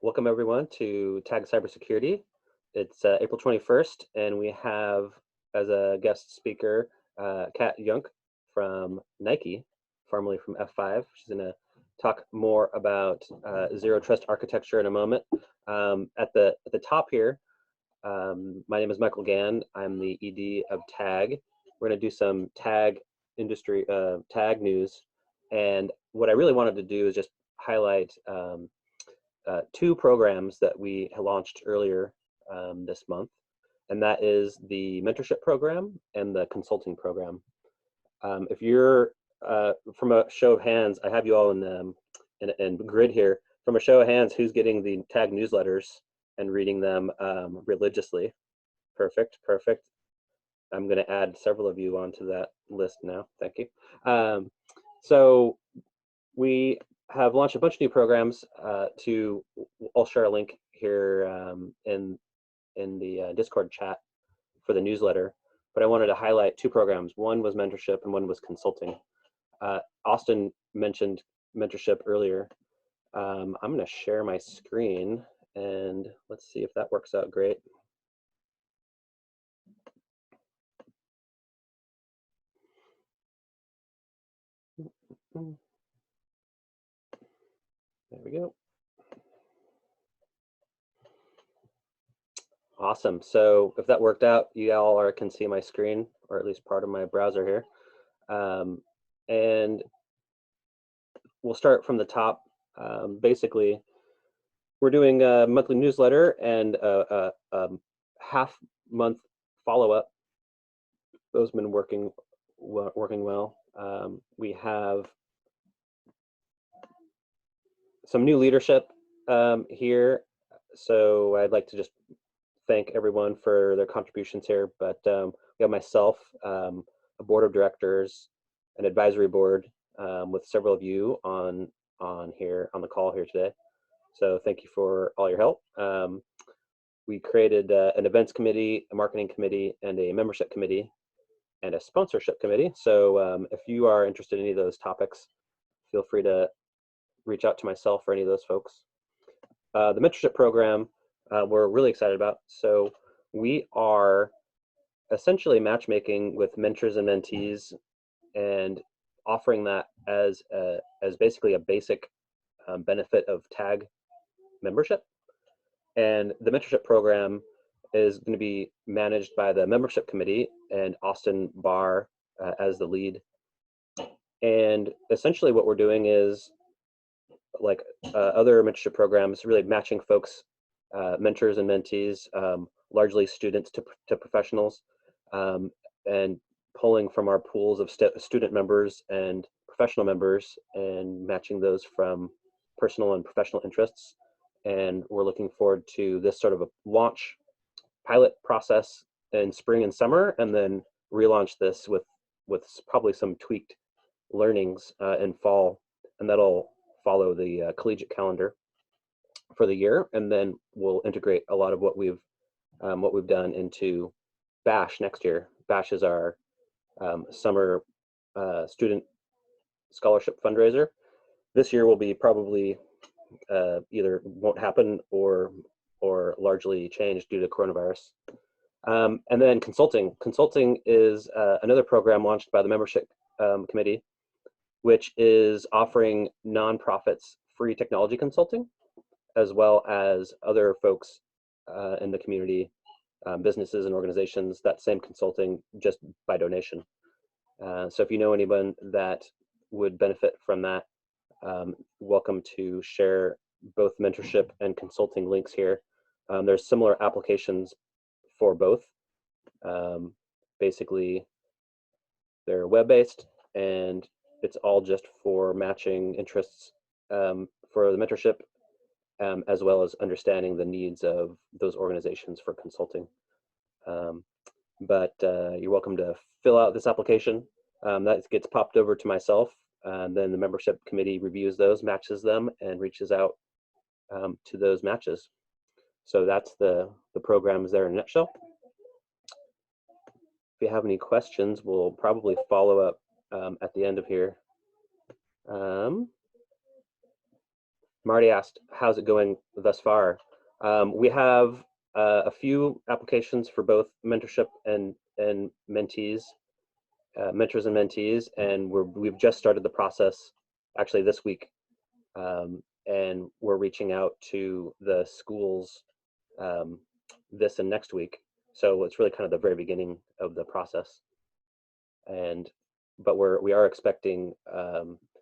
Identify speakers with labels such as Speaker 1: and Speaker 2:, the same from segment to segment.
Speaker 1: Welcome everyone to TAG Cybersecurity. It's April 21st, and we have as a guest speaker Kat Jungck from Nike, formerly from F5. She's going to talk more about zero trust architecture in a moment. At the top here, my name is Michael Gan. I'm the ED of TAG. We're going to do some TAG industry TAG news, and what I really wanted to do is just highlight two programs that we launched earlier this month, and that is the mentorship program and the consulting program. If you're, from a show of hands, I have you all in grid here. From a show of hands, who's getting the TAG newsletters and reading them religiously? Perfect, perfect. I'm going to add several of you onto that list now. Thank you. So we have launched a bunch of new programs. I'll share a link here in the Discord chat for the newsletter, but I wanted to highlight two programs. One was mentorship and one was consulting. Austin mentioned mentorship earlier. I'm going to share my screen and let's see if that works out great. There we go. Awesome. So if that worked out, you all can see my screen, or at least part of my browser here. And we'll start from the top. Basically, we're doing a monthly newsletter and a half-month follow-up. Those have been working well. We have some new leadership here, so I'd like to just thank everyone for their contributions here. But we have myself, a board of directors, an advisory board with several of you on the call here today. So thank you for all your help. We created an events committee, a marketing committee, and a membership committee, and a sponsorship committee. So if you are interested in any of those topics, feel free to reach out to myself or any of those folks. The mentorship program we're really excited about. So we are essentially matchmaking with mentors and mentees and offering that as basically a basic benefit of TAG membership. And the mentorship program is going to be managed by the membership committee and Austin Barr as the lead. And essentially what we're doing is, like other mentorship programs, really matching folks, mentors and mentees, largely students to professionals, and pulling from our pools of student members and professional members and matching those from personal and professional interests. And we're looking forward to this sort of a launch pilot process in spring and summer, and then relaunch this with probably some tweaked learnings in fall, and that'll follow the collegiate calendar for the year, and then we'll integrate a lot of what we've done into Bash next year. Bash is our summer student scholarship fundraiser. This year will be probably either won't happen or largely changed due to coronavirus. And then consulting. Consulting is another program launched by the membership committee, which is offering nonprofits free technology consulting, as well as other folks in the community, businesses and organizations, that same consulting just by donation. So if you know anyone that would benefit from that, welcome to share both mentorship and consulting links here. There's similar applications for both. Basically, they're web-based, and it's all just for matching interests for the mentorship, as well as understanding the needs of those organizations for consulting. But you're welcome to fill out this application. That gets popped over to myself, and then the membership committee reviews those, matches them, and reaches out to those matches. So that's the programs there in a nutshell. If you have any questions, we'll probably follow up at the end of here. Marty asked, how's it going thus far? We have a few applications for both mentorship and mentees, mentors and mentees, and we've just started the process actually this week, and we're reaching out to the schools this and next week. So it's really kind of the very beginning of the process, but we are expecting,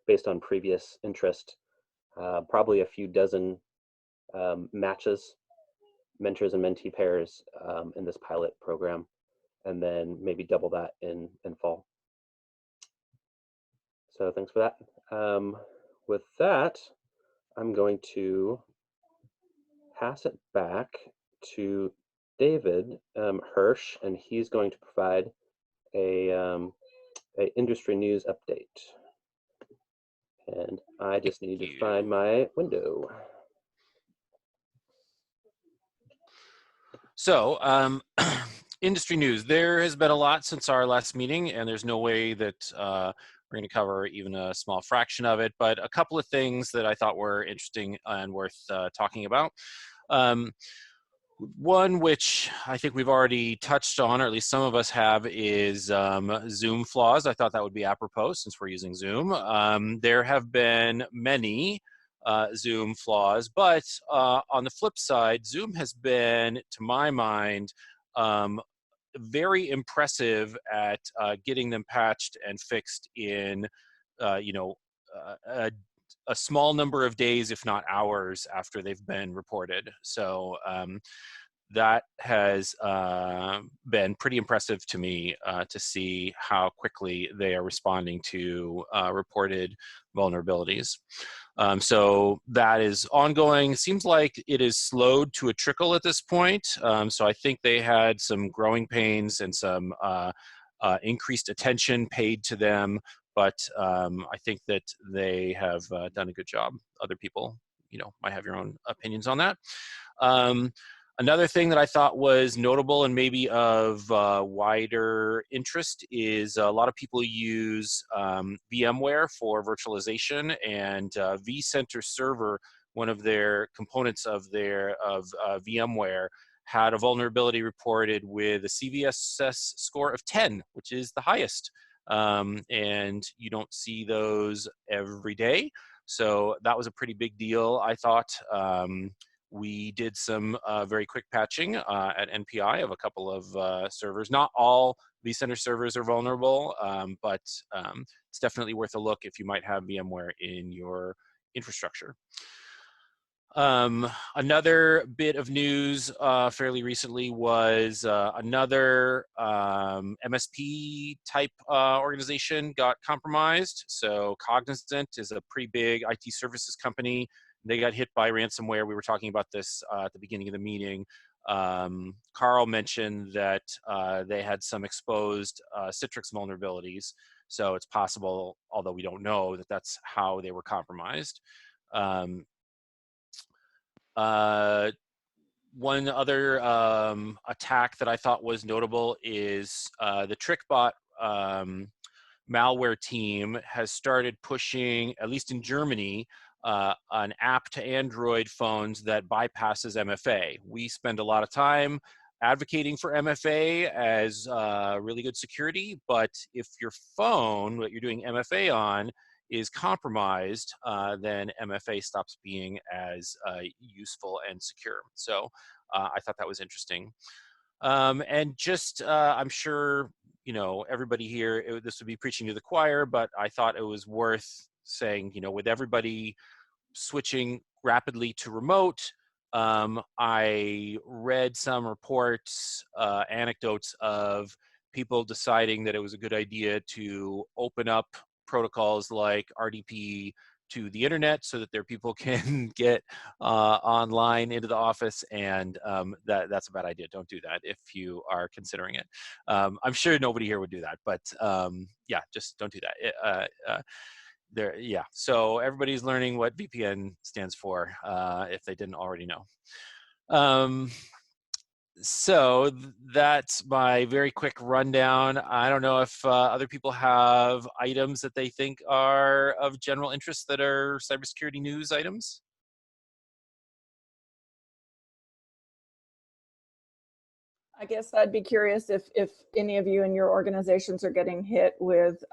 Speaker 1: based on previous interest, probably a few dozen matches, mentors and mentee pairs in this pilot program, and then maybe double that in fall. So thanks for that. With that, I'm going to pass it back to David Hirsch, and he's going to provide a industry news update. And I just need to find my window.
Speaker 2: So, industry news. There has been a lot since our last meeting, and there's no way that we're going to cover even a small fraction of it, but a couple of things that I thought were interesting and worth talking about. One which I think we've already touched on, or at least some of us have, is Zoom flaws. I thought that would be apropos since we're using Zoom. There have been many Zoom flaws, but on the flip side, Zoom has been, to my mind, very impressive at getting them patched and fixed in, a small number of days, if not hours, after they've been reported. So that has been pretty impressive to me to see how quickly they are responding to reported vulnerabilities. So that is ongoing. Seems like it is slowed to a trickle at this point. So I think they had some growing pains and some increased attention paid to them, but I think that they have done a good job. Other people, might have your own opinions on that. Another thing that I thought was notable and maybe of wider interest is a lot of people use VMware for virtualization, and vCenter Server, one of their components of VMware, had a vulnerability reported with a CVSS score of 10, which is the highest. And you don't see those every day. So that was a pretty big deal, I thought. We did some very quick patching at NPI of a couple of servers. Not all vCenter servers are vulnerable, but it's definitely worth a look if you might have VMware in your infrastructure. Another bit of news fairly recently was another MSP type organization got compromised. So Cognizant is a pretty big IT services company. They got hit by ransomware. We were talking about this at the beginning of the meeting. Carl mentioned that they had some exposed Citrix vulnerabilities. So it's possible, although we don't know, that that's how they were compromised. One other attack that I thought was notable is the TrickBot malware team has started pushing, at least in Germany, an app to Android phones that bypasses MFA. We spend a lot of time advocating for MFA as really good security, but if your phone that you're doing MFA on is compromised, then MFA stops being as useful and secure. So I thought that was interesting. And just, I'm sure, everybody here, this would be preaching to the choir, but I thought it was worth saying, with everybody switching rapidly to remote, I read some reports, anecdotes of people deciding that it was a good idea to open up protocols like RDP to the internet so that their people can get online into the office, and that's a bad idea. Don't do that if you are considering it. I'm sure nobody here would do that, but yeah, just don't do that. So everybody's learning what VPN stands for if they didn't already know. So that's my very quick rundown. I don't know if other people have items that they think are of general interest that are cybersecurity news items.
Speaker 3: I guess I'd be curious if any of you in your organizations are getting hit with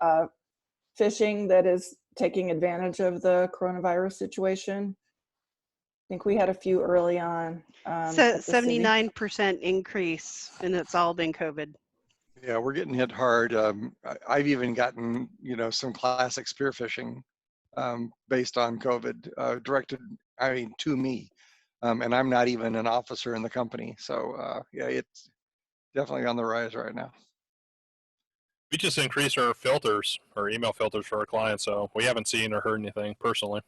Speaker 3: phishing that is taking advantage of the coronavirus situation. I think we had a few early on.
Speaker 4: So 79% increase, and it's all been COVID.
Speaker 5: Yeah, we're getting hit hard. I've even gotten, some classic spear phishing based on COVID directed, to me. And I'm not even an officer in the company. So yeah, it's definitely on the rise right now.
Speaker 6: We just increased our filters, our email filters for our clients, so we haven't seen or heard anything personally.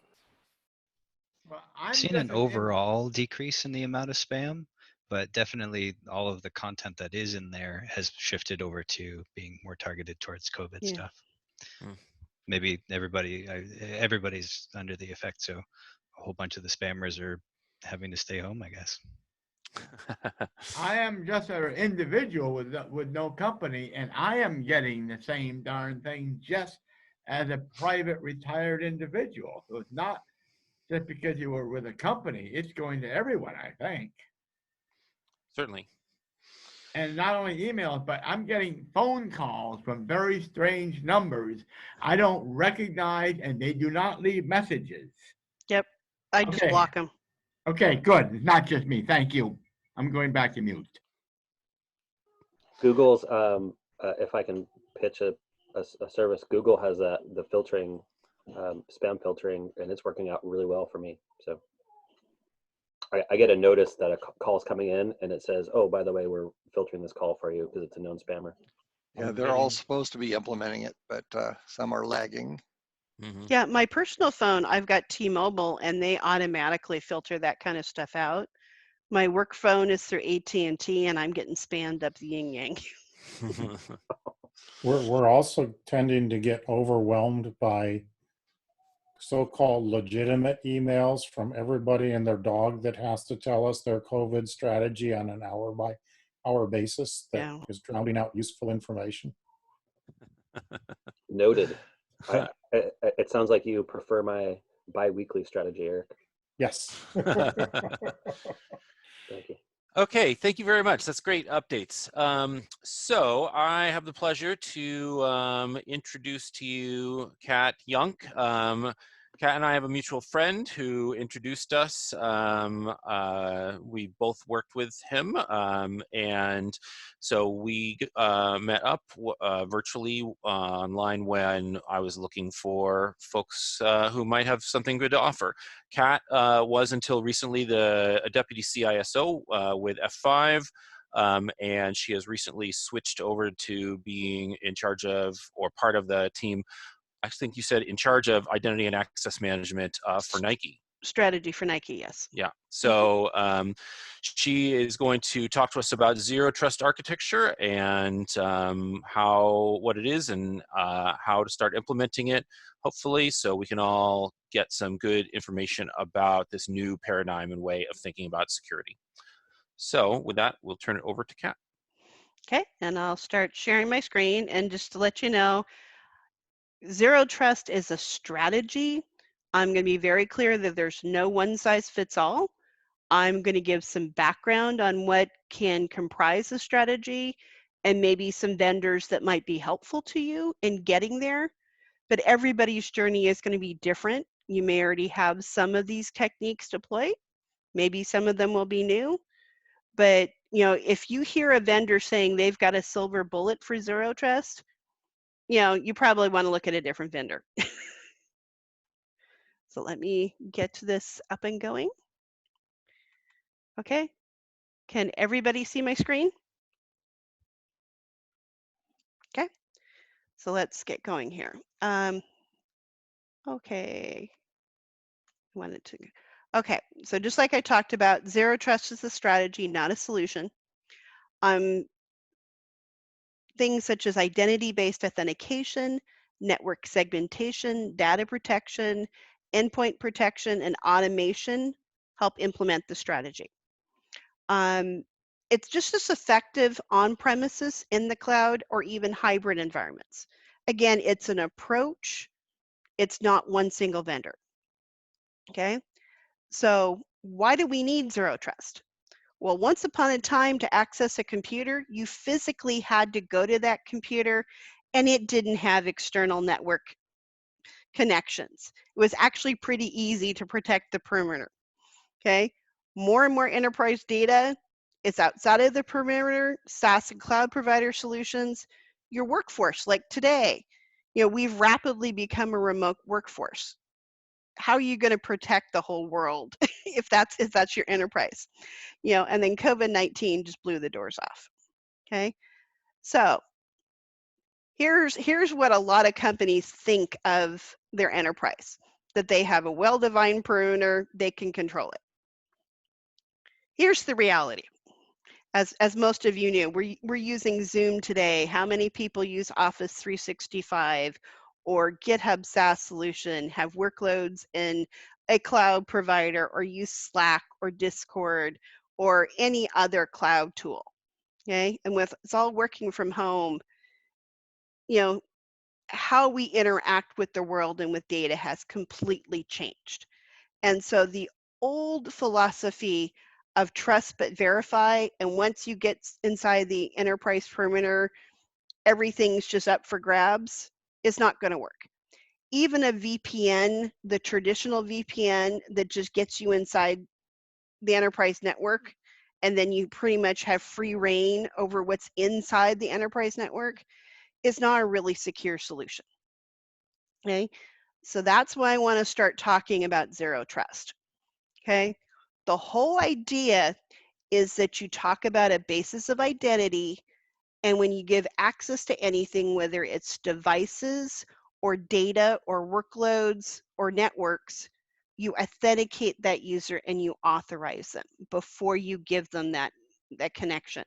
Speaker 7: Well, I've seen an overall decrease in the amount of spam, but definitely all of the content that is in there has shifted over to being more targeted towards COVID stuff. Maybe everybody's under the effect, so a whole bunch of the spammers are having to stay home, I guess.
Speaker 8: I am just an individual with no company, and I am getting the same darn thing just as a private retired individual. So it's not just because you were with a company, it's going to everyone, I think.
Speaker 2: Certainly.
Speaker 8: And not only emails, but I'm getting phone calls from very strange numbers I don't recognize, and they do not leave messages.
Speaker 4: Yep, I just block them.
Speaker 8: Okay, good. It's not just me. Thank you. I'm going back to mute.
Speaker 1: Google's, if I can pitch a service, Google has the filtering, spam filtering, and it's working out really well for me. So I get a notice that a call is coming in, and it says, "Oh, by the way, we're filtering this call for you because it's a known spammer."
Speaker 5: Yeah, they're all supposed to be implementing it, but some are lagging.
Speaker 4: Yeah, my personal phone, I've got T-Mobile, and they automatically filter that kind of stuff out. My work phone is through AT&T, and I'm getting spammed up the yin-yang.
Speaker 9: We're also tending to get overwhelmed by so-called legitimate emails from everybody and their dog that has to tell us their COVID strategy on an hour-by-hour basis that is drowning out useful information.
Speaker 1: Noted. It sounds like you prefer my bi-weekly strategy, Eric.
Speaker 9: Yes.
Speaker 1: Thank you.
Speaker 2: Okay, thank you very much. That's great updates. So I have the pleasure to introduce to you Kat Jungck. Kat and I have a mutual friend who introduced us. We both worked with him, and so we met up virtually online when I was looking for folks who might have something good to offer. Kat was until recently a deputy CISO with F5. And she has recently switched over to being in charge of, or part of the team, I think you said in charge of identity and access management for Nike.
Speaker 4: Strategy for Nike, yes.
Speaker 2: Yeah, so she is going to talk to us about zero trust architecture and what it is and how to start implementing it, hopefully, so we can all get some good information about this new paradigm and way of thinking about security. So with that, we'll turn it over to Kat.
Speaker 4: Okay, and I'll start sharing my screen. And just to let you know, zero trust is a strategy. I'm going to be very clear that there's no one size fits all. I'm going to give some background on what can comprise a strategy and maybe some vendors that might be helpful to you in getting there. But everybody's journey is going to be different. You may already have some of these techniques deployed. Maybe some of them will be new. But if you hear a vendor saying they've got a silver bullet for zero trust, you probably want to look at a different vendor. So let me get to this up and going. Okay, can everybody see my screen? Okay, so let's get going here. Okay, okay, so just like I talked about, zero trust is a strategy, not a solution. Things such as identity-based authentication, network segmentation, data protection, endpoint protection, and automation help implement the strategy. It's just as effective on premises, in the cloud, or even hybrid environments. Again, it's an approach. It's not one single vendor. Okay, so why do we need zero trust? Well, once upon a time, to access a computer, you physically had to go to that computer, and it didn't have external network connections. It was actually pretty easy to protect the perimeter. Okay, more and more enterprise data is outside of the perimeter. SaaS and cloud provider solutions, your workforce, like today, we've rapidly become a remote workforce. How are you going to protect the whole world if that's your enterprise? And then COVID-19 just blew the doors off. Okay, so here's what a lot of companies think of their enterprise: that they have a well-defined perimeter, they can control it. Here's the reality. As most of you knew, we're using Zoom today. How many people use Office 365 or GitHub SaaS solution, have workloads in a cloud provider, or use Slack or Discord or any other cloud tool? Okay, and with it's all working from home, how we interact with the world and with data has completely changed. And so the old philosophy of trust but verify, and once you get inside the enterprise perimeter, everything's just up for grabs, is not going to work. Even a VPN, the traditional VPN that just gets you inside the enterprise network, and then you pretty much have free reign over what's inside the enterprise network, is not a really secure solution. Okay, so that's why I want to start talking about zero trust. Okay, the whole idea is that you talk about a basis of identity, and when you give access to anything, whether it's devices or data or workloads or networks, you authenticate that user and you authorize them before you give them that connection.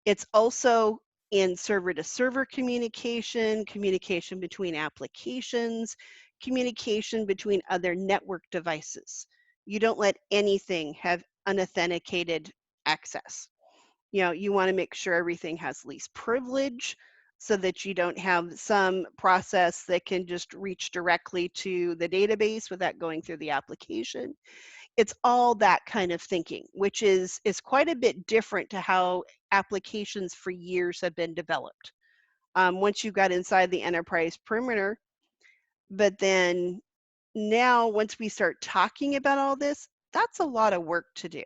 Speaker 4: It's also in server-to-server communication, communication between applications, communication between other network devices. You don't let anything have unauthenticated access. You want to make sure everything has least privilege, so that you don't have some process that can just reach directly to the database without going through the application. It's all that kind of thinking, which is quite a bit different to how applications for years have been developed. Once you got inside the enterprise perimeter, but then now once we start talking about all this, that's a lot of work to do.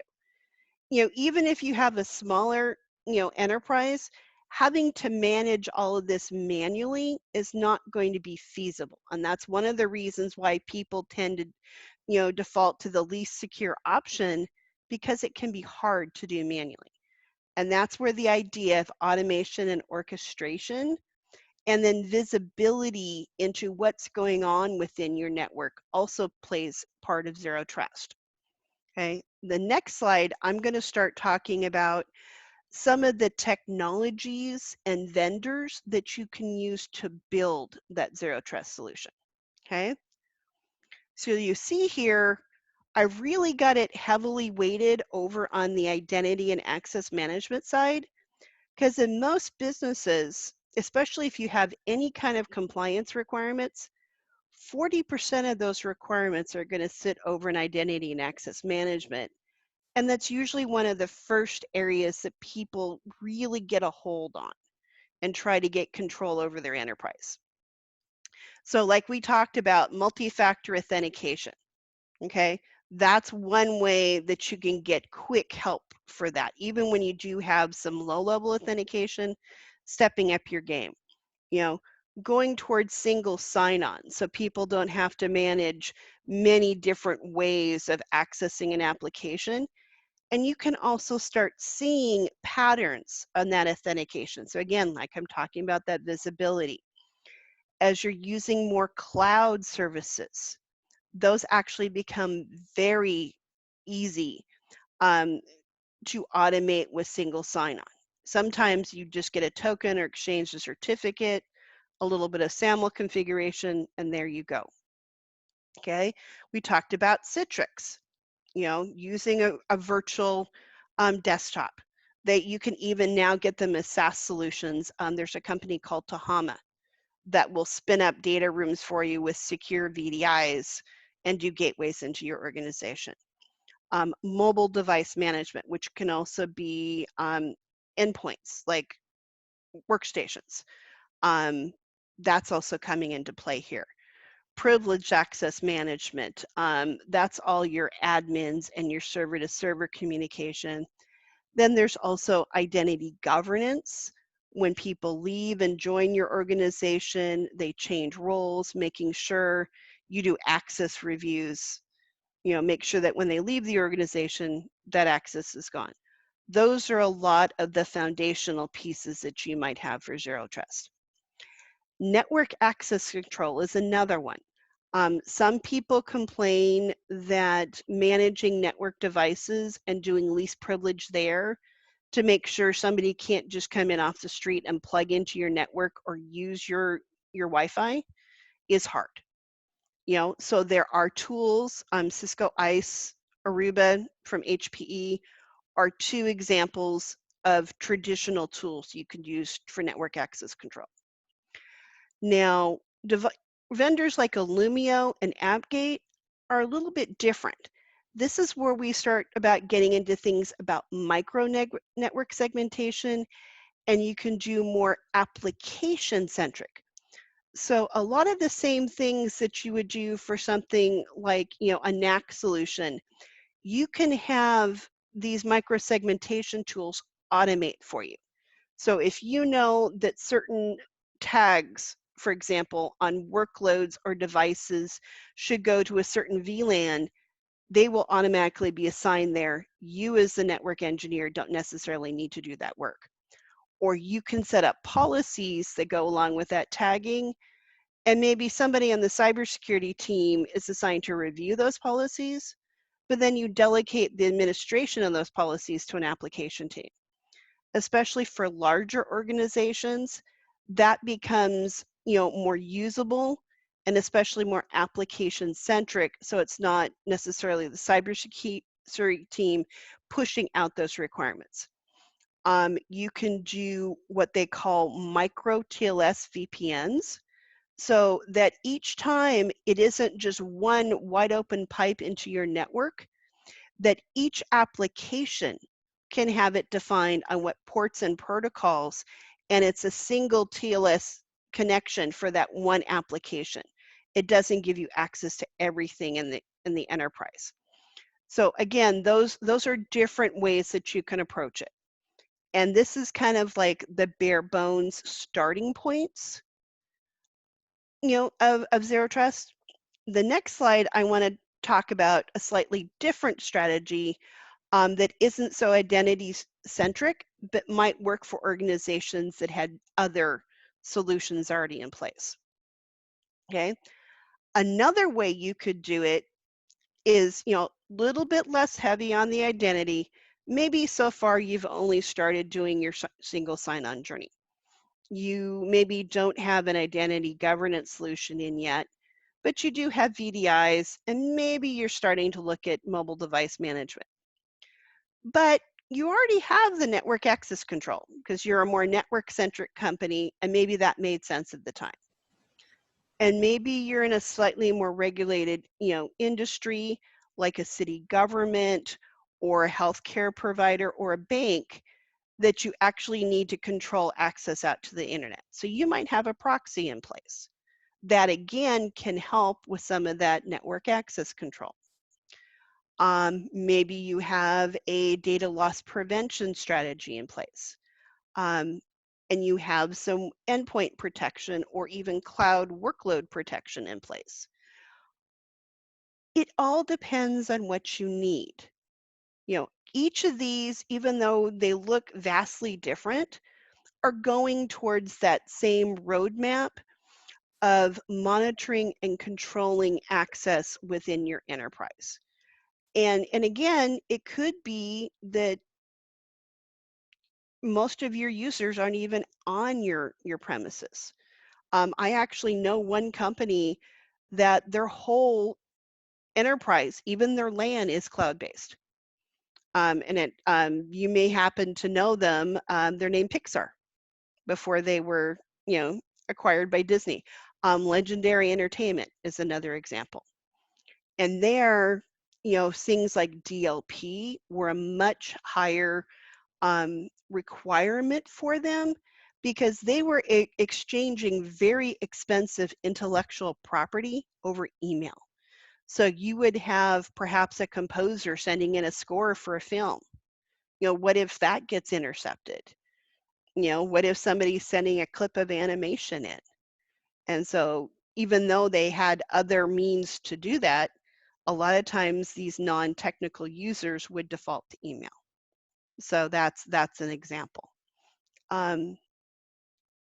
Speaker 4: Even if you have a smaller, enterprise, having to manage all of this manually is not going to be feasible. And that's one of the reasons why people tend to, default to the least secure option, because it can be hard to do manually. And that's where the idea of automation and orchestration, and then visibility into what's going on within your network, also plays part of zero trust. Okay, the next slide, I'm going to start talking about some of the technologies and vendors that you can use to build that zero trust solution. Okay, so you see here, I've really got it heavily weighted over on the identity and access management side, because in most businesses, especially if you have any kind of compliance requirements, 40% of those requirements are going to sit over in identity and access management. And that's usually one of the first areas that people really get a hold on and try to get control over their enterprise. So like we talked about, multi-factor authentication, okay? That's one way that you can get quick help for that. Even when you do have some low-level authentication, stepping up your game. Going towards single sign-on, so people don't have to manage many different ways of accessing an application. And you can also start seeing patterns on that authentication. So again, like I'm talking about that visibility. As you're using more cloud services, those actually become very easy to automate with single sign-on. Sometimes you just get a token or exchange a certificate, a little bit of SAML configuration, and there you go. Okay, we talked about Citrix, using a virtual desktop. You can even now get them as SaaS solutions. There's a company called Tahama that will spin up data rooms for you with secure VDIs and do gateways into your organization. Mobile device management, which can also be endpoints like workstations. That's also coming into play here. Privileged access management, that's all your admins and your server to server communication. Then there's also identity governance. When people leave and join your organization, they change roles, making sure you do access reviews, make sure that when they leave the organization, that access is gone. Those are a lot of the foundational pieces that you might have for Zero Trust. Network access control is another one. Some people complain that managing network devices and doing least privilege there to make sure somebody can't just come in off the street and plug into your network or use your Wi-Fi is hard. So there are tools, Cisco ICE, Aruba from HPE are two examples of traditional tools you can use for network access control. Now, vendors like Illumio and AppGate are a little bit different. This is where we start about getting into things about micro network segmentation, and you can do more application centric. So a lot of the same things that you would do for something like, a NAC solution, you can have these micro segmentation tools automate for you. So if you know that certain tags, for example, on workloads or devices should go to a certain VLAN, they will automatically be assigned there. You as the network engineer don't necessarily need to do that work. Or you can set up policies that go along with that tagging, and maybe somebody on the cybersecurity team is assigned to review those policies, but then you delegate the administration of those policies to an application team. Especially for larger organizations, that becomes, more usable and especially more application centric. So it's not necessarily the cybersecurity team pushing out those requirements. You can do what they call micro TLS VPNs, so that each time it isn't just one wide open pipe into your network, that each application can have it defined on what ports and protocols, and it's a single TLS connection for that one application. It doesn't give you access to everything in the enterprise. So again, those are different ways that you can approach it. And this is kind of like the bare bones starting points, of Zero Trust. The next slide, I want to talk about a slightly different strategy that isn't so identity centric, but might work for organizations that had other solutions already in place. Okay. Another way you could do it is, a little bit less heavy on the identity. Maybe so far you've only started doing your single sign-on journey. You maybe don't have an identity governance solution in yet, but you do have VDIs, and maybe you're starting to look at mobile device management. But you already have the network access control because you're a more network-centric company, and maybe that made sense at the time. And maybe you're in a slightly more regulated, industry, like a city government or a healthcare provider or a bank, that you actually need to control access out to the internet. So you might have a proxy in place that again can help with some of that network access control. Maybe you have a data loss prevention strategy in place, and you have some endpoint protection or even cloud workload protection in place. It all depends on what you need. Each of these, even though they look vastly different, are going towards that same roadmap of monitoring and controlling access within your enterprise. And again, it could be that most of your users aren't even on your premises. I actually know one company that their whole enterprise, even their LAN, is cloud-based. And you may happen to know them. They're named Pixar before they were, acquired by Disney. Legendary Entertainment is another example. And there, things like DLP were a much higher requirement for them, because they were exchanging very expensive intellectual property over email. So you would have perhaps a composer sending in a score for a film. What if that gets intercepted? What if somebody's sending a clip of animation in? And so even though they had other means to do that, a lot of times these non-technical users would default to email. So that's an example.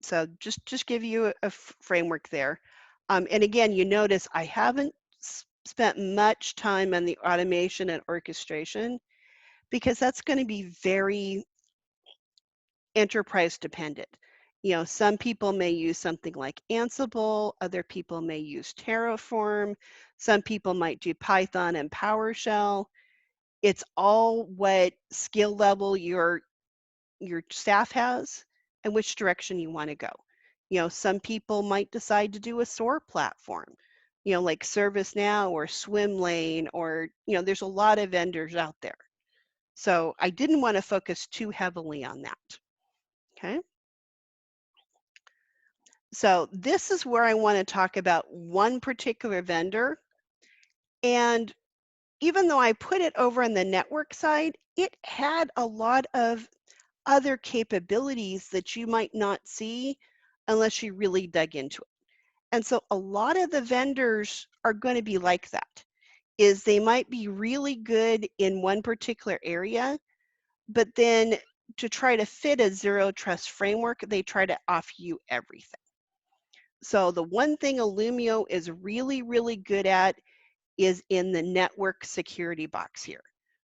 Speaker 4: So just give you a framework there. And again, you notice I haven't spent much time on the automation and orchestration, because that's going to be very enterprise dependent. Some people may use something like Ansible, other people may use Terraform, some people might do Python and PowerShell. It's all what skill level your staff has and which direction you want to go. Some people might decide to do a SOAR platform, like ServiceNow or Swimlane, or, there's a lot of vendors out there. So I didn't want to focus too heavily on that. Okay. So this is where I want to talk about one particular vendor. And even though I put it over on the network side, it had a lot of other capabilities that you might not see unless you really dug into it. And so a lot of the vendors are going to be like that, is they might be really good in one particular area, but then to try to fit a zero trust framework, they try to offer you everything. So the one thing Illumio is really, really good at is in the network security box here,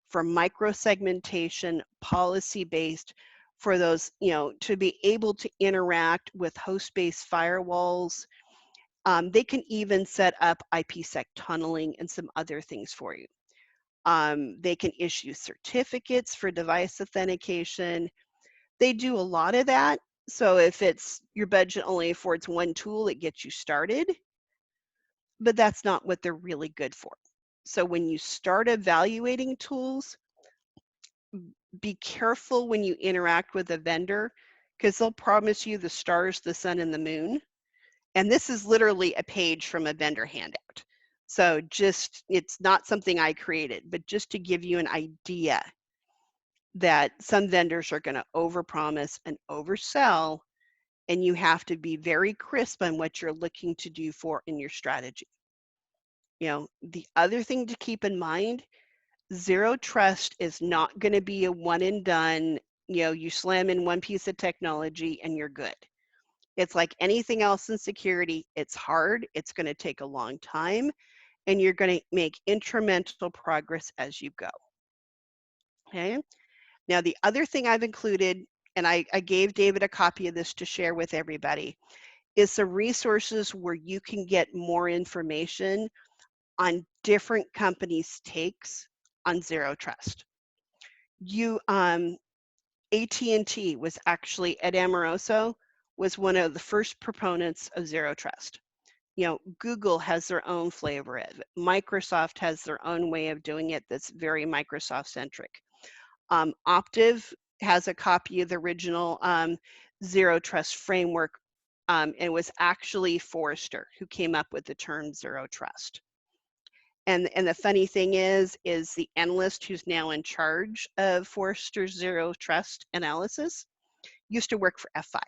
Speaker 4: for microsegmentation, policy-based, for those, to be able to interact with host-based firewalls. They can even set up IPsec tunneling and some other things for you. They can issue certificates for device authentication. They do a lot of that. So if your budget only affords one tool, it gets you started, but that's not what they're really good for. So when you start evaluating tools, be careful when you interact with a vendor, because they'll promise you the stars, the sun, and the moon. And this is literally a page from a vendor handout. So it's not something I created, but just to give you an idea that some vendors are going to overpromise and oversell, and you have to be very crisp on what you're looking to do in your strategy. The other thing to keep in mind, zero trust is not going to be a one and done, you slam in one piece of technology and you're good. It's like anything else in security. It's hard, it's going to take a long time, and you're going to make incremental progress as you go. Okay. Now, the other thing I've included, and I gave David a copy of this to share with everybody, is some resources where you can get more information on different companies' takes on zero trust. AT&T was actually, at Amoroso, was one of the first proponents of zero trust. Google has their own flavor of it. Microsoft has their own way of doing it that's very Microsoft-centric. Optiv has a copy of the original zero trust framework, and it was actually Forrester who came up with the term zero trust. And the funny thing is the analyst who's now in charge of Forrester's zero trust analysis used to work for F5.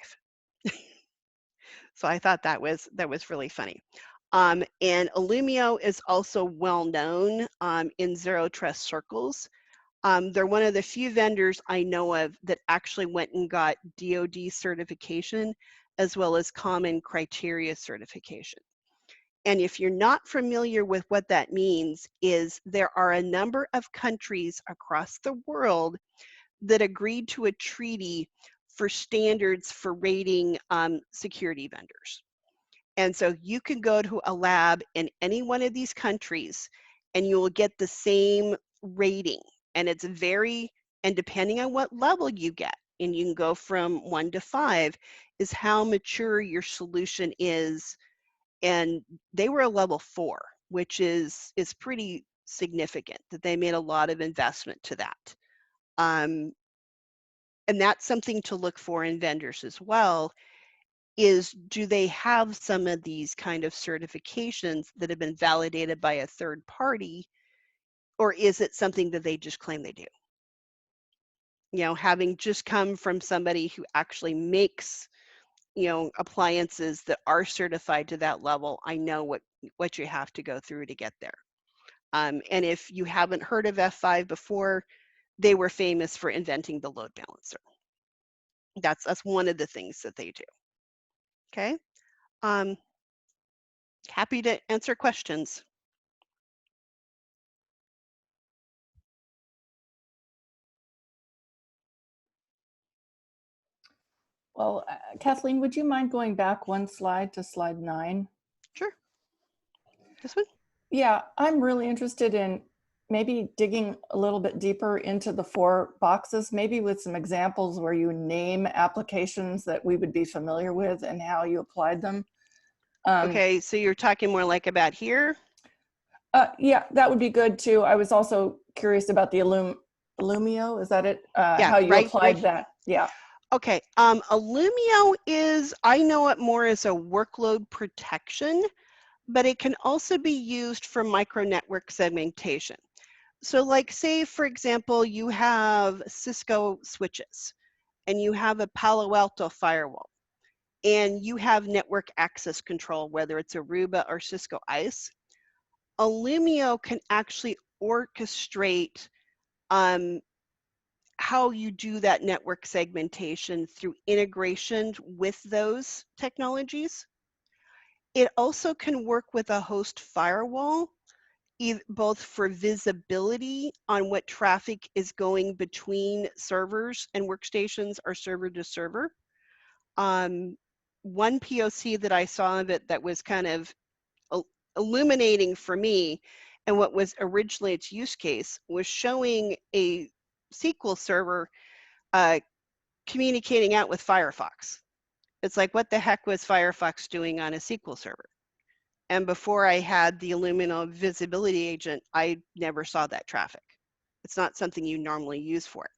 Speaker 4: So I thought that was really funny. And Illumio is also well known in zero trust circles. They're one of the few vendors I know of that actually went and got DoD certification, as well as common criteria certification. And if you're not familiar with what that means, is there are a number of countries across the world that agreed to a treaty for standards for rating security vendors. And so you can go to a lab in any one of these countries and you will get the same rating. And it's and depending on what level you get, and you can go from 1 to 5, is how mature your solution is. And they were a level 4, which is pretty significant, that they made a lot of investment to that. And that's something to look for in vendors as well, is do they have some of these kind of certifications that have been validated by a third party, or is it something that they just claim they do? You know, having just come from somebody who actually makes, you know, appliances that are certified to that level, I know what you have to go through to get there. And if you haven't heard of F5 before, they were famous for inventing the load balancer. That's one of the things that they do. Okay. Happy to answer questions.
Speaker 3: Well, Kathleen, would you mind going back one slide to slide 9?
Speaker 4: Sure. This one?
Speaker 3: Yeah, I'm really interested in maybe digging a little bit deeper into the 4 boxes, maybe with some examples where you name applications that we would be familiar with and how you applied them.
Speaker 4: Okay, so you're talking more like about here?
Speaker 3: Yeah, that would be good too. I was also curious about the Illumio, is that it?
Speaker 4: Yeah,
Speaker 3: how you applied that, yeah.
Speaker 4: Okay, Illumio is, I know it more as a workload protection, but it can also be used for micro network segmentation. So like say, for example, you have Cisco switches and you have a Palo Alto firewall and you have network access control, whether it's Aruba or Cisco ICE. Illumio can actually orchestrate how you do that network segmentation through integration with those technologies. It also can work with a host firewall, both for visibility on what traffic is going between servers and workstations or server to server. One POC that I saw of it that was kind of illuminating for me, and what was originally its use case, was showing a SQL server communicating out with Firefox. It's like, what the heck was Firefox doing on a SQL server? And before I had the Illumio visibility agent, I never saw that traffic. It's not something you normally use for it.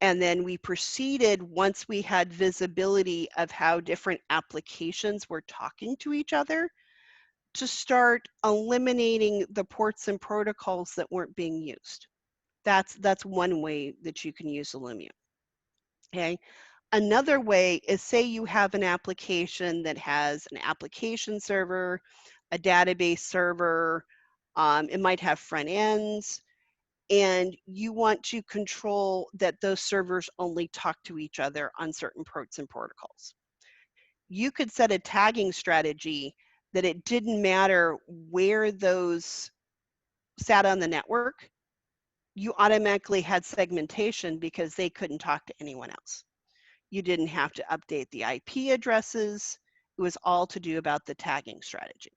Speaker 4: And then we proceeded, once we had visibility of how different applications were talking to each other, to start eliminating the ports and protocols that weren't being used. That's one way that you can use Illumio. Okay. Another way is, say you have an application that has an application server, a database server, it might have front ends, and you want to control that those servers only talk to each other on certain ports and protocols. You could set a tagging strategy that it didn't matter where those sat on the network, you automatically had segmentation because they couldn't talk to anyone else. You didn't have to update the IP addresses. It was all to do about the tagging strategy.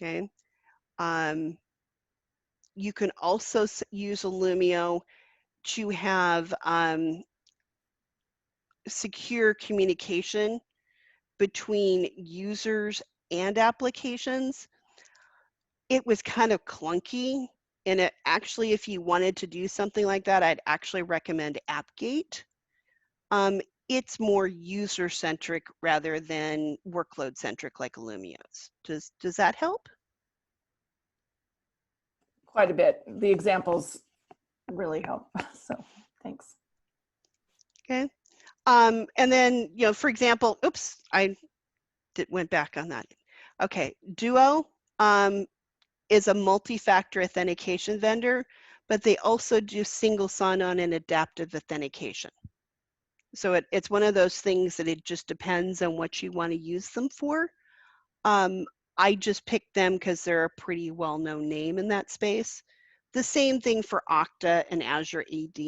Speaker 4: Okay. You can also use Illumio to have secure communication between users and applications. It was kind of clunky, and it actually, if you wanted to do something like that, I'd actually recommend AppGate. It's more user-centric rather than workload-centric like Illumio's. Does that help?
Speaker 3: Quite a bit. The examples really help, so thanks.
Speaker 4: Okay. And then, you know, for example, oops, I went back on that. Okay, Duo is a multi-factor authentication vendor, but they also do single sign-on and adaptive authentication. So it's one of those things that it just depends on what you want to use them for. I just picked them because they're a pretty well-known name in that space. The same thing for Okta and Azure AD.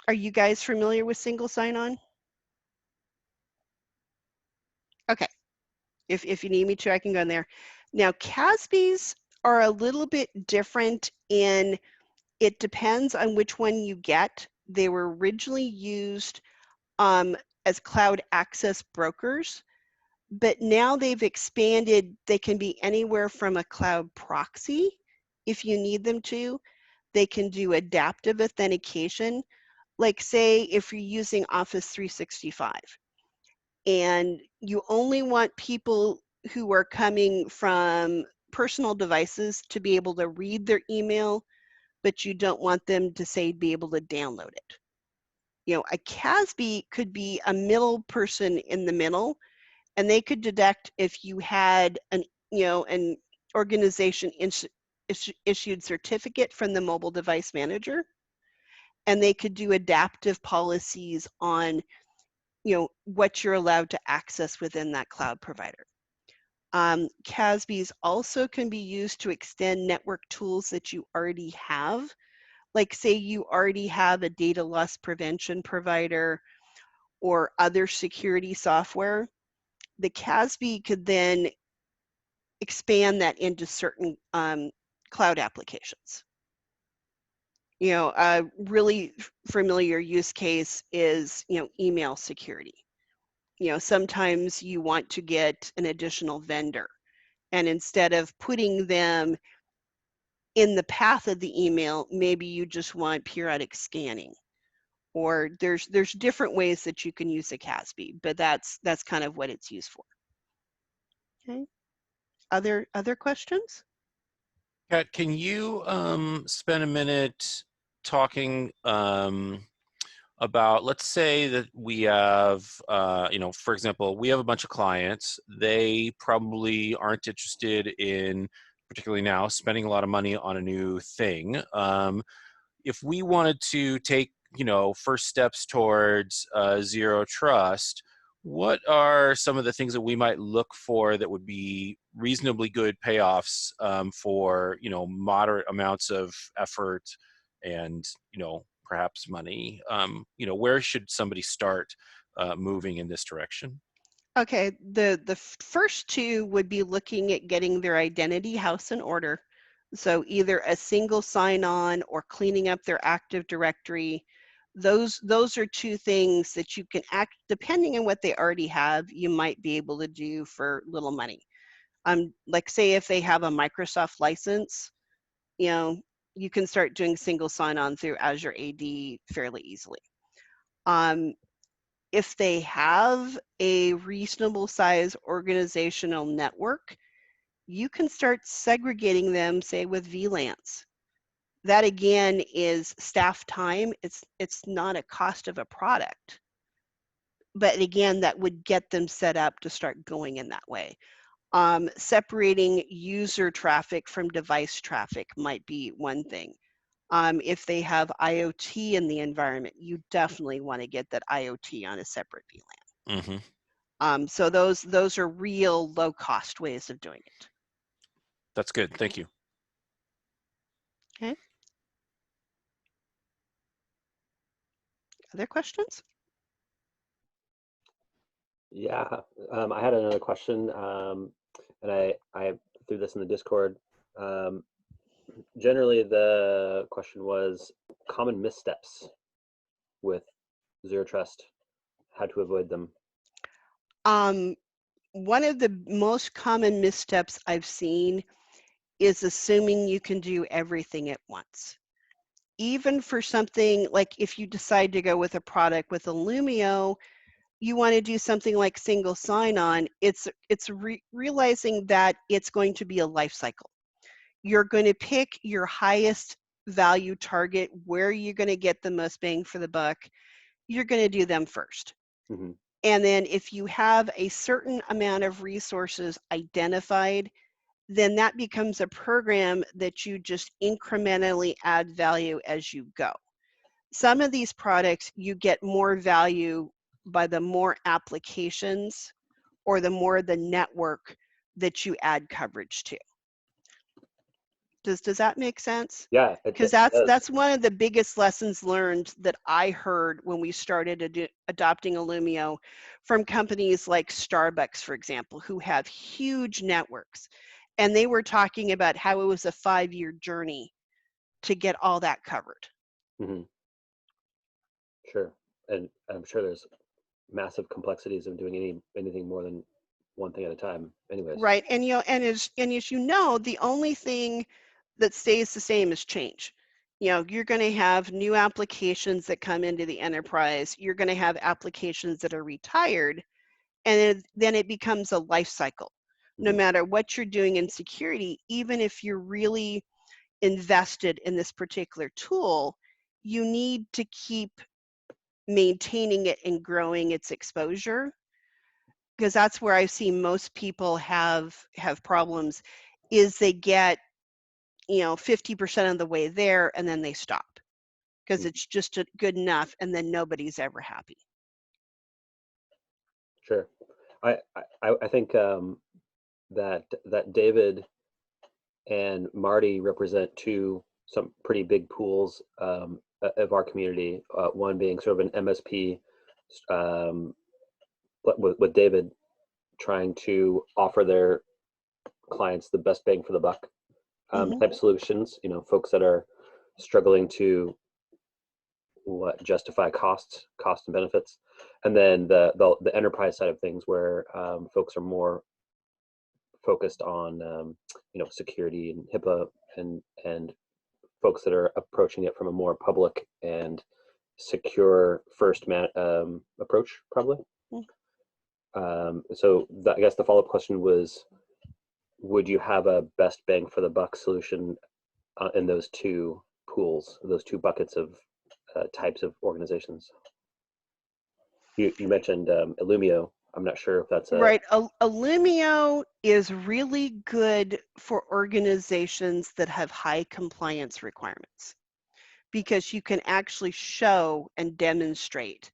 Speaker 4: Are you guys familiar with single sign-on? Okay, if you need me to, I can go in there. Now, CASBs are a little bit different in, it depends on which one you get. They were originally used as cloud access brokers, but now they've expanded. They can be anywhere from a cloud proxy if you need them to. They can do adaptive authentication. Like say if you're using Office 365 and you only want people who are coming from personal devices to be able to read their email, but you don't want them to say be able to download it. You know, a CASB could be a middle person in the middle, and they could detect if you had an organization issued certificate from the mobile device manager, and they could do adaptive policies on what you're allowed to access within that cloud provider. CASBs also can be used to extend network tools that you already have. Like say you already have a data loss prevention provider or other security software, the CASB could then expand that into certain cloud applications. A really familiar use case is, email security. Sometimes you want to get an additional vendor, and instead of putting them in the path of the email, maybe you just want periodic scanning. Or there's different ways that you can use a CASB, but that's kind of what it's used for. Okay. Other questions?
Speaker 2: Kat, can you spend a minute talking about, let's say that we have, for example, we have a bunch of clients. They probably aren't interested in, particularly now, spending a lot of money on a new thing. If we wanted to take, first steps towards zero trust, what are some of the things that we might look for that would be reasonably good payoffs for, moderate amounts of effort and, perhaps money? Where should somebody start moving in this direction?
Speaker 4: Okay, the first two would be looking at getting their identity house in order. So either a single sign-on or cleaning up their Active Directory. Those are two things that you can depending on what they already have, you might be able to do for little money. Like say if they have a Microsoft license, you can start doing single sign-on through Azure AD fairly easily. If they have a reasonable size organizational network, you can start segregating them, say with VLANs. That again is staff time. It's not a cost of a product. But again, that would get them set up to start going in that way. Separating user traffic from device traffic might be one thing. If they have IoT in the environment, you definitely want to get that IoT on a separate VLAN.
Speaker 2: Mm-hmm.
Speaker 4: So those are real low-cost ways of doing it.
Speaker 2: That's good. Thank you.
Speaker 4: Okay. Other questions?
Speaker 1: Yeah, I had another question, and I threw this in the Discord. Generally, the question was common missteps with zero trust, how to avoid them.
Speaker 4: One of the most common missteps I've seen is assuming you can do everything at once. Even for something like if you decide to go with a product with Illumio, you want to do something like single sign-on, it's realizing that it's going to be a life cycle. You're going to pick your highest value target, where you're going to get the most bang for the buck. You're going to do them first.
Speaker 1: Mm-hmm.
Speaker 4: And then if you have a certain amount of resources identified, then that becomes a program that you just incrementally add value as you go. Some of these products, you get more value by the more applications or the more the network that you add coverage to. Does that make sense?
Speaker 1: Yeah,
Speaker 4: because that's one of the biggest lessons learned that I heard when we started adopting Illumio from companies like Starbucks, for example, who have huge networks, and they were talking about how it was a 5-year journey to get all that covered.
Speaker 1: Mm-hmm. Sure, and I'm sure there's massive complexities of doing anything more than one thing at a time anyways.
Speaker 4: Right, and as you know, the only thing that stays the same is change. You're going to have new applications that come into the enterprise. You're going to have applications that are retired, and then it becomes a life cycle. No matter what you're doing in security, even if you're really invested in this particular tool, you need to keep maintaining it and growing its exposure, because that's where I see most people have problems, is they get 50% of the way there and then they stop because it's just good enough, and then nobody's ever happy.
Speaker 1: Sure. I think that David and Marty represent some pretty big pools of our community. One being sort of an MSP, with David trying to offer their clients the best bang for the buck type solutions. Folks that are struggling to justify cost and benefits, and then the enterprise side of things where folks are more focused on security and HIPAA, and folks that are approaching it from a more public and secure first approach, probably. So I guess the follow-up question was, would you have a best bang for the buck solution in those two pools, those two buckets of types of organizations? You mentioned Illumio. I'm not sure if that's
Speaker 4: right. Illumio is really good for organizations that have high compliance requirements, because you can actually show and demonstrate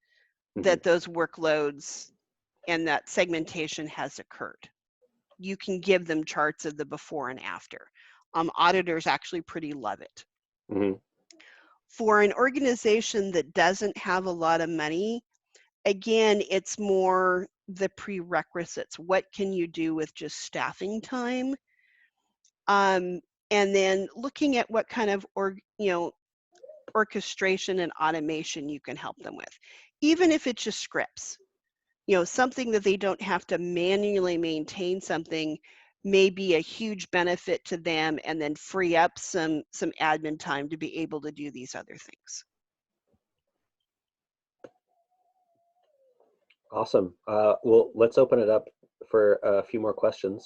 Speaker 4: that those workloads and that segmentation has occurred. You can give them charts of the before and after. Auditors actually pretty love it. For an organization that doesn't have a lot of money, again, it's more the prerequisites. What can you do with just staffing time? And then looking at what kind of orchestration and automation you can help them with, even if it's just scripts. Something that they don't have to manually maintain something may be a huge benefit to them, and then free up some admin time to be able to do these other things.
Speaker 1: Awesome. Well, let's open it up for a few more questions.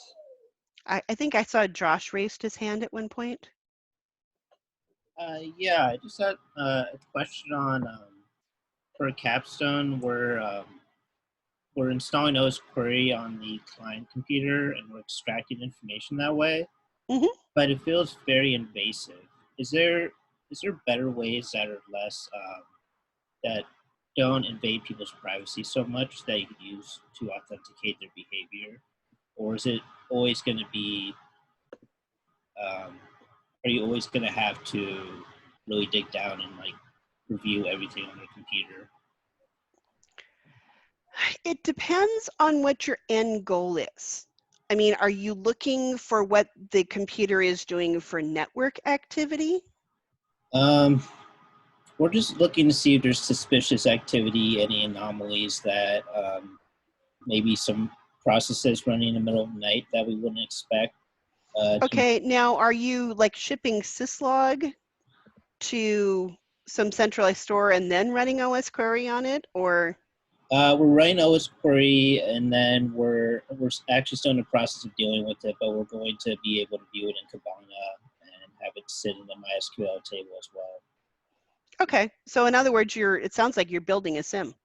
Speaker 4: I think I saw Josh raised his hand at one point.
Speaker 10: Yeah, I just had a question on for Capstone. We're installing OS Query on the client computer, and we're extracting information that way. But it feels very invasive. Is there better ways that are less that don't invade people's privacy so much that you could use to authenticate their behavior, or is it always going to be? Are you always going to have to really dig down and review everything on your computer?
Speaker 4: It depends on what your end goal is. I mean, are you looking for what the computer is doing for network activity?
Speaker 10: We're just looking to see if there's suspicious activity, any anomalies that maybe some processes running in the middle of the night that we wouldn't expect.
Speaker 4: Okay, now are you shipping syslog to some centralized store and then running OS Query on it, or?
Speaker 10: We're running OS Query, and then we're actually still in the process of dealing with it, but we're going to be able to view it in Kibana and have it sit in the MySQL table as well. Okay,
Speaker 4: so in other words, it sounds like you're building a SIM.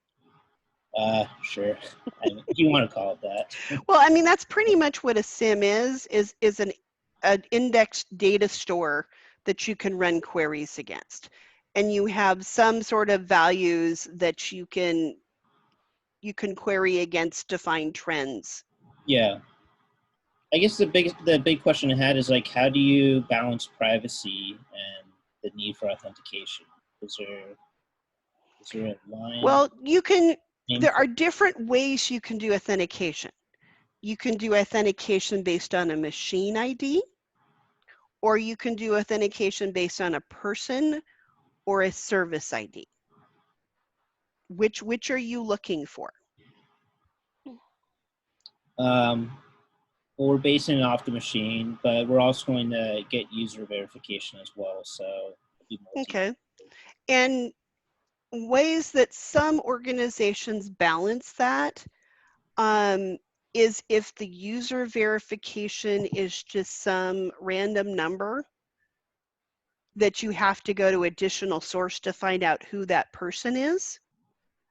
Speaker 10: Sure. If you want to call it that.
Speaker 4: Well, I mean, that's pretty much what a SIM is an indexed data store that you can run queries against. And you have some sort of values that you can query against to find trends.
Speaker 10: Yeah. I guess the big question I had is how do you balance privacy and the need for authentication? Is there a line?
Speaker 4: Well, there are different ways you can do authentication. You can do authentication based on a machine ID, or you can do authentication based on a person or a service ID. Which are you looking for?
Speaker 10: Well, we're basing it off the machine, but we're also going to get user verification as well. So it'll be
Speaker 4: okay. And ways that some organizations balance that is if the user verification is just some random number that you have to go to additional source to find out who that person is.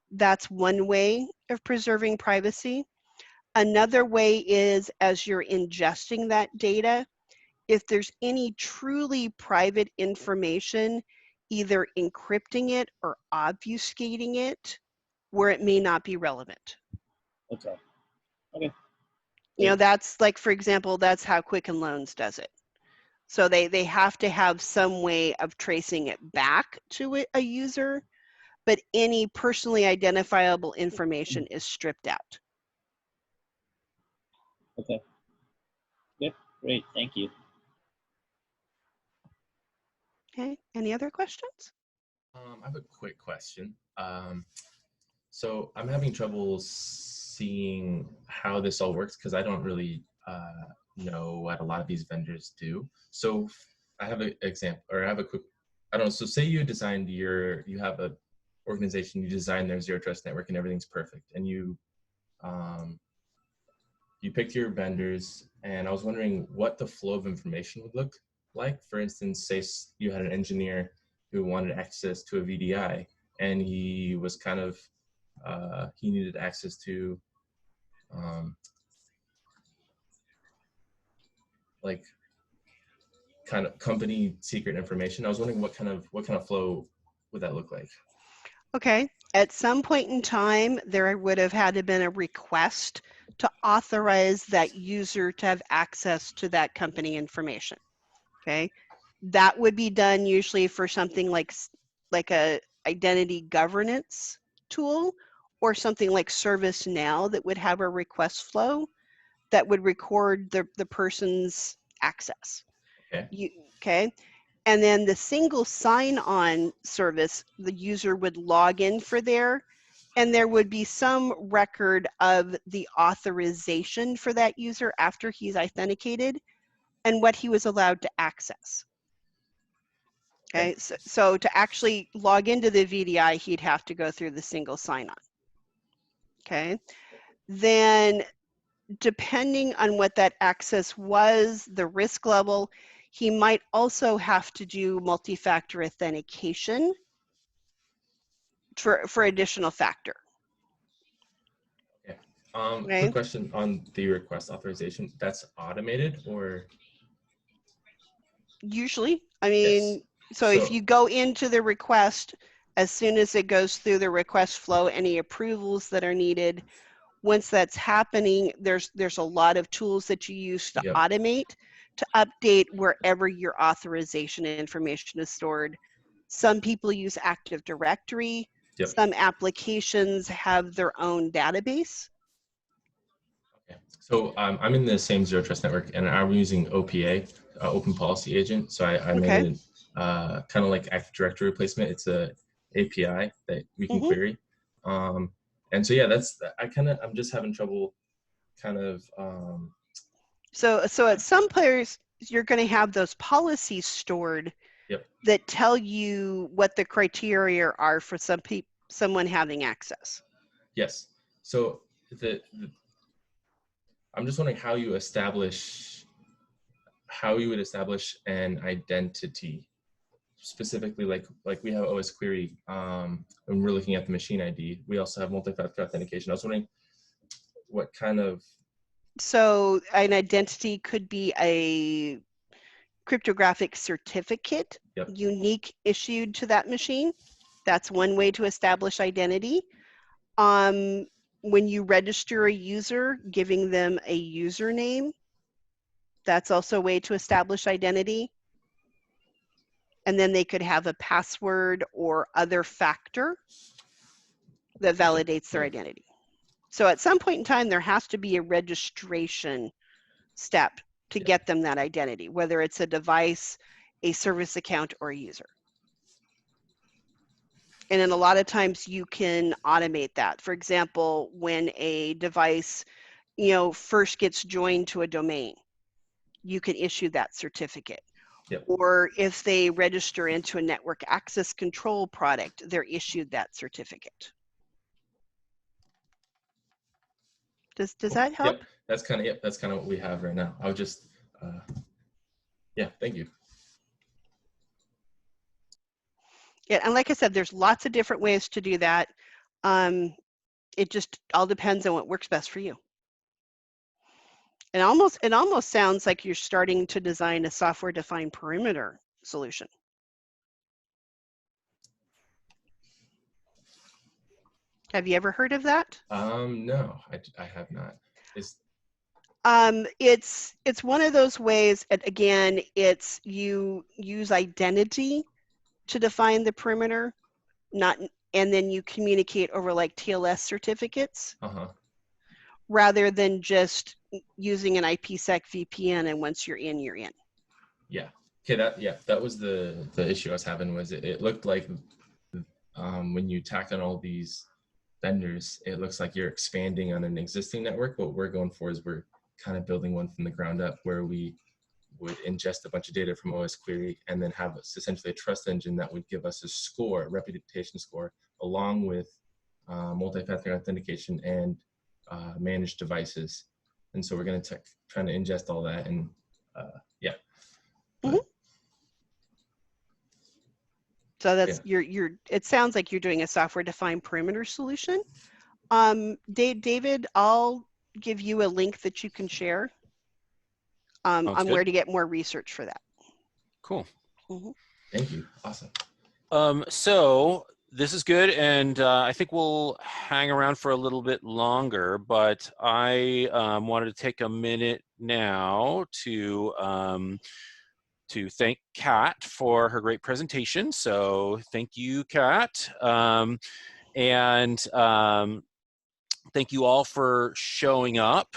Speaker 4: That's one way of preserving privacy. Another way is as you're ingesting that data, if there's any truly private information, either encrypting it or obfuscating it where it may not be relevant.
Speaker 10: Okay. Okay.
Speaker 4: You know, that's like, for example, that's how Quicken Loans does it. So they have to have some way of tracing it back to a user, but any personally identifiable information is stripped out.
Speaker 10: Okay. Yep. Great. Thank you.
Speaker 4: Okay. Any other questions?
Speaker 11: I have a quick question. So I'm having trouble seeing how this all works because I don't really know what a lot of these vendors do. So I have an example, or I have a quick, I don't know. So say you designed you have a organization, you design their zero trust network and everything's perfect. And you picked your vendors, and I was wondering what the flow of information would look like. For instance, say you had an engineer who wanted access to a VDI, and he was kind of, he needed access to like kind of company secret information. I was wondering what kind of flow would that look like?
Speaker 4: Okay. At some point in time, there would have had to have been a request to authorize that user to have access to that company information. Okay. That would be done usually for something like a identity governance tool, or something like ServiceNow that would have a request flow that would record the person's access.
Speaker 11: Okay.
Speaker 4: Okay. And then the single sign-on service, the user would log in for there, and there would be some record of the authorization for that user after he's authenticated and what he was allowed to access. Okay, so to actually log into the VDI, he'd have to go through the single sign-on. Okay, then depending on what that access was, the risk level, he might also have to do multi-factor authentication for additional factor.
Speaker 11: Okay. Quick question on the request authorization. That's automated or?
Speaker 4: Usually, I mean,
Speaker 11: yes.
Speaker 4: So if you go into the request, as soon as it goes through the request flow, any approvals that are needed, once that's happening, there's a lot of tools that you use to automate, to update wherever your authorization information is stored. Some people use Active Directory. Some applications have their own database.
Speaker 11: Okay. So I'm in the same zero trust network, and I'm using OPA, Open Policy Agent. So I made it kind of like Active Directory replacement. It's a API that we can query. And so yeah, I'm just having trouble kind of.
Speaker 4: So at some players, you're going to have those policies stored that tell you what the criteria are for someone having access.
Speaker 11: Yes. So I'm just wondering how you would establish an identity. Specifically, like we have OS query, when we're looking at the machine ID, we also have multi-factor authentication. I was wondering what kind of.
Speaker 4: So an identity could be a cryptographic certificate, unique issued to that machine. That's one way to establish identity. When you register a user, giving them a username, that's also a way to establish identity. And then they could have a password or other factor that validates their identity. So at some point in time, there has to be a registration step to get them that identity, whether it's a device, a service account, or a user. And then a lot of times you can automate that. For example, when a device first gets joined to a domain, you can issue that certificate.
Speaker 11: Yep.
Speaker 4: Or if they register into a network access control product, they're issued that certificate. Does that help?
Speaker 11: Yep, that's kind of what we have right now. I'll just yeah, thank you.
Speaker 4: Yeah, and like I said, there's lots of different ways to do that. It just all depends on what works best for you. And it almost sounds like you're starting to design a software-defined perimeter solution. Have you ever heard of that?
Speaker 11: No, I have not.
Speaker 4: It's one of those ways. Again, it's you use identity to define the perimeter, and then you communicate over like TLS certificates, rather than just using an IPsec VPN. And once you're in, you're in.
Speaker 11: Yeah. Okay. That was the issue I was having. Was it looked like when you tack on all these vendors, it looks like you're expanding on an existing network. What we're going for is we're kind of building one from the ground up, where we would ingest a bunch of data from OS Query and then have essentially a trust engine that would give us a score, a reputation score, along with multi-factor authentication and managed devices. And so we're going to try to ingest all that, and yeah.
Speaker 4: So that's it sounds like you're doing a software-defined perimeter solution. David, I'll give you a link that you can share on where to get more research for that.
Speaker 2: Cool.
Speaker 11: Thank you. Awesome.
Speaker 2: So this is good, and I think we'll hang around for a little bit longer, but I wanted to take a minute now to thank Kat for her great presentation. So thank you, Kat. And thank you all for showing up.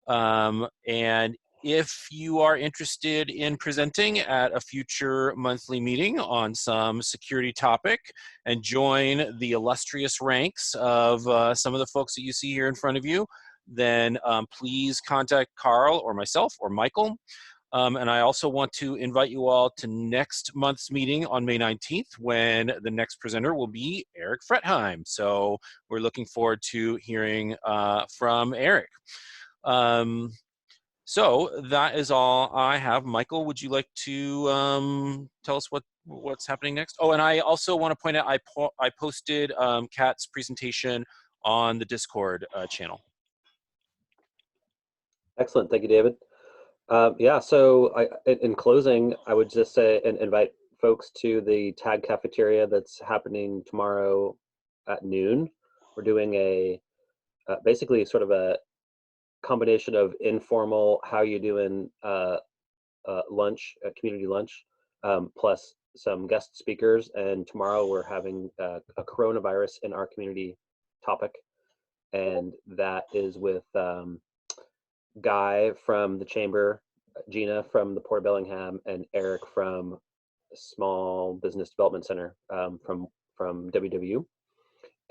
Speaker 2: And if you are interested in presenting at a future monthly meeting on some security topic and join the illustrious ranks of some of the folks that you see here in front of you, then please contact Carl or myself or Michael. And I also want to invite you all to next month's meeting on May 19th, when the next presenter will be Eric Fretheim. So we're looking forward to hearing from Eric. So that is all I have. Michael, would you like to tell us what's happening next? Oh, and I also want to point out I posted Kat's presentation on the Discord channel.
Speaker 1: Excellent. Thank you, David. Yeah, so in closing, I would just say and invite folks to the TAG cafeteria that's happening tomorrow at noon. We're doing basically sort of a combination of informal, how you doing lunch, community lunch, plus some guest speakers. And tomorrow we're having a coronavirus in our community topic. And that is with Guy from the Chamber, Gina from the Port of Bellingham, and Eric from Small Business Development Center from WW.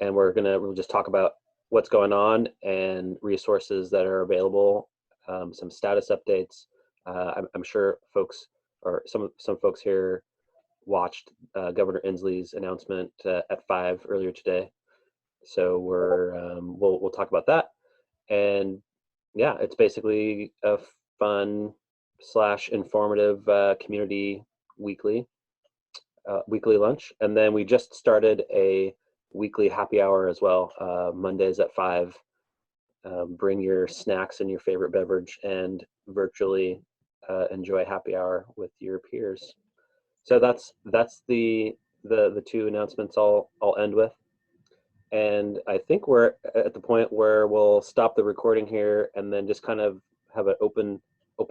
Speaker 1: And we'll just talk about what's going on and resources that are available, some status updates. I'm sure folks, or some folks here, watched Governor Inslee's announcement at 5 earlier today. So we'll talk about that. And yeah, it's basically a fun / informative community weekly lunch. And then we just started a weekly happy hour as well, Mondays at 5. Bring your snacks and your favorite beverage and virtually enjoy happy hour with your peers. So that's the two announcements I'll end with. And I think we're at the point where we'll stop the recording here and then just kind of have an open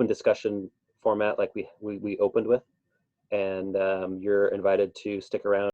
Speaker 1: discussion format like we opened with. And you're invited to stick around